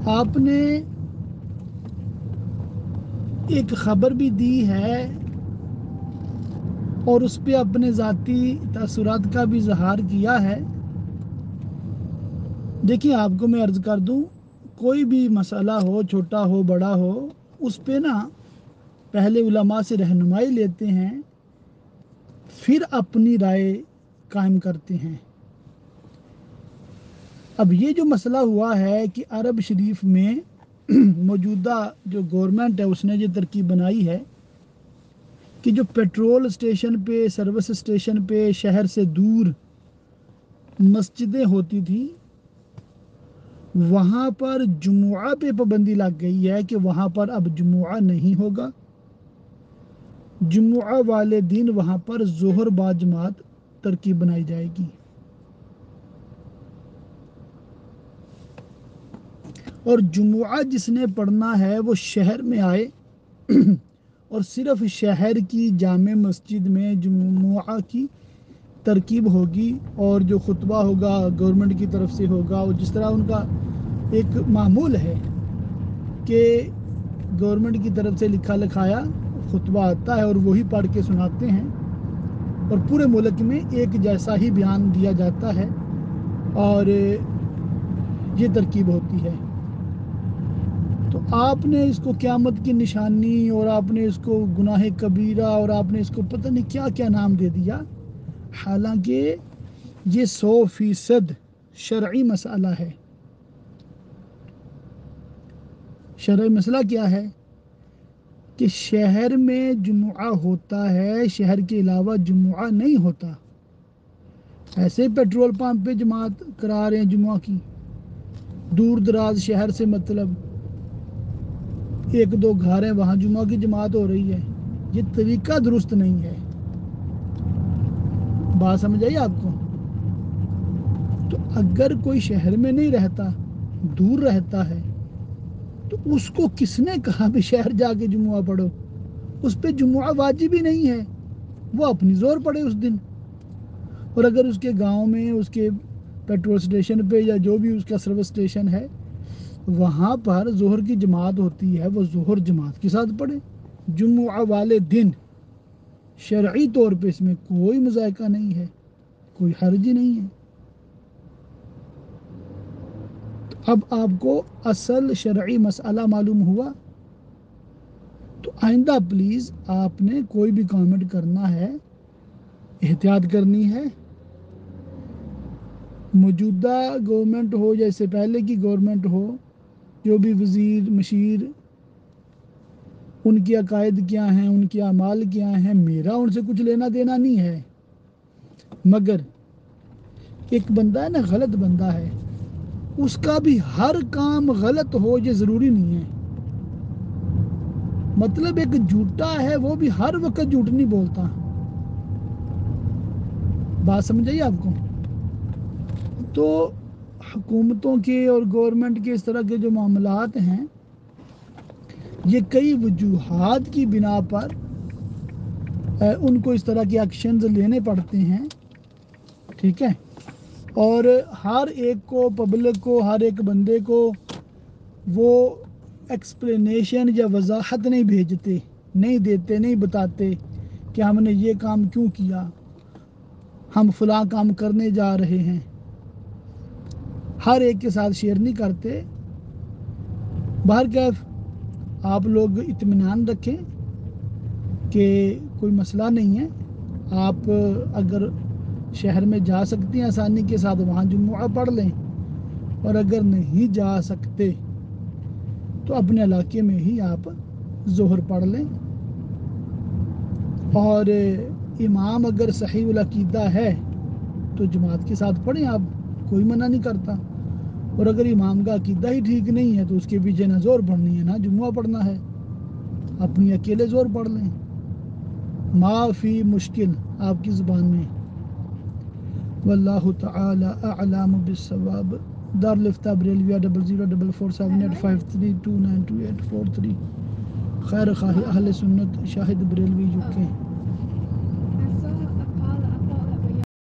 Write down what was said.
آپ نے ایک خبر بھی دی ہے اور اس پہ اپنے ذاتی تاثرات کا بھی اظہار کیا ہے۔ دیکھیں آپ کو میں عرض کر دوں، کوئی بھی مسئلہ ہو، چھوٹا ہو بڑا ہو، اس پہ نا پہلے علماء سے رہنمائی لیتے ہیں، پھر اپنی رائے قائم کرتے ہیں۔ اب یہ جو مسئلہ ہوا ہے کہ عرب شریف میں موجودہ جو گورنمنٹ ہے اس نے یہ ترکیب بنائی ہے کہ جو پیٹرول اسٹیشن پہ، سروس اسٹیشن پہ شہر سے دور مسجدیں ہوتی تھیں، وہاں پر جمعہ پہ پابندی لگ گئی ہے کہ وہاں پر اب جمعہ نہیں ہوگا۔ جمعہ والے دن وہاں پر ظہر با جماعت ترکیب بنائی جائے گی۔ اور جمعہ جس نے پڑھنا ہے وہ شہر میں آئے اور صرف شہر کی جامع مسجد میں جمعہ کی ترکیب ہوگی، اور جو خطبہ ہوگا گورنمنٹ کی طرف سے ہوگا، اور جس طرح ان کا ایک معمول ہے کہ گورنمنٹ کی طرف سے لکھا لکھایا خطبہ آتا ہے اور وہی پڑھ کے سناتے ہیں، اور پورے ملک میں ایک جیسا ہی بیان دیا جاتا ہے، اور یہ ترکیب ہوتی ہے۔ تو آپ نے اس کو قیامت کی نشانی، اور آپ نے اس کو گناہ کبیرہ، اور آپ نے اس کو پتہ نہیں کیا کیا نام دے دیا، حالانکہ یہ 100% شرعی مسئلہ ہے۔ شرعی مسئلہ کیا ہے کہ شہر میں جمعہ ہوتا ہے، شہر کے علاوہ جمعہ نہیں ہوتا۔ ایسے پیٹرول پمپ پہ جماعت کرا رہے ہیں جمعہ کی، دور دراز شہر سے مطلب 1-2 گھر ہیں، وہاں جمعہ کی جماعت ہو رہی ہے۔ یہ طریقہ درست نہیں ہے۔ بات سمجھ آئی آپ کو؟ تو اگر کوئی شہر میں نہیں رہتا، دور رہتا ہے، تو اس کو کس نے کہا بھی شہر جا کے جمعہ پڑھو؟ اس پہ جمعہ واجب ہی نہیں ہے، وہ اپنی زور پڑے اس دن۔ اور اگر اس کے گاؤں میں، اس کے پیٹرول سٹیشن پہ یا جو بھی اس کا سروس سٹیشن ہے، وہاں پر ظہر کی جماعت ہوتی ہے، وہ ظہر جماعت کے ساتھ پڑھے جمعہ والے دن۔ شرعی طور پہ اس میں کوئی مذائقہ نہیں ہے، کوئی حرج ہی نہیں ہے۔ اب آپ کو اصل شرعی مسئلہ معلوم ہوا، تو آئندہ پلیز آپ نے کوئی بھی کامنٹ کرنا ہے، احتیاط کرنی ہے۔ موجودہ گورنمنٹ ہو یا اس سے پہلے کی گورنمنٹ ہو، جو بھی وزیر مشیر، ان کے عقائد کیا ہیں، ان کے اعمال کیا ہیں، میرا ان سے کچھ لینا دینا نہیں ہے، مگر ایک بندہ ہے نا، غلط بندہ ہے، اس کا بھی ہر کام غلط ہو یہ ضروری نہیں ہے۔ مطلب ایک جھوٹا ہے وہ بھی ہر وقت جھوٹ نہیں بولتا۔ بات سمجھ آئی آپ کو؟ تو حکومتوں کے اور گورنمنٹ کے اس طرح کے جو معاملات ہیں، یہ کئی وجوہات کی بنا پر ان کو اس طرح کے ایکشنز لینے پڑتے ہیں، ٹھیک ہے؟ اور ہر ایک کو، پبلک کو، ہر ایک بندے کو وہ ایکسپلینیشن یا وضاحت نہیں بھیجتے، نہیں دیتے، نہیں بتاتے کہ ہم نے یہ کام کیوں کیا، ہم فلاں کام کرنے جا رہے ہیں، ہر ایک کے ساتھ شیئر نہیں کرتے۔ بہرکیف آپ لوگ اطمینان رکھیں کہ کوئی مسئلہ نہیں ہے۔ آپ اگر شہر میں جا سکتے ہیں آسانی کے ساتھ، وہاں جمعہ پڑھ لیں، اور اگر نہیں جا سکتے تو اپنے علاقے میں ہی آپ ظہر پڑھ لیں۔ اور امام اگر صحیح العقیدہ ہے تو جماعت کے ساتھ پڑھیں، آپ کوئی منع نہیں کرتا۔ اور اگر امام کا عقیدہ ہی ٹھیک نہیں ہے تو اس کے پیچھے نہ ظہر پڑھنی ہے نہ جمعہ پڑھنا ہے، اپنی اکیلے ظہر پڑھ لیں، معافی مشکل آپ کی زبان میں۔ واللہ تعالی اعلم بالصواب۔ دارالفتہ بریلویہ 00447853292843۔ خیر خواہ اہل سنت شاہد بریلوی UK۔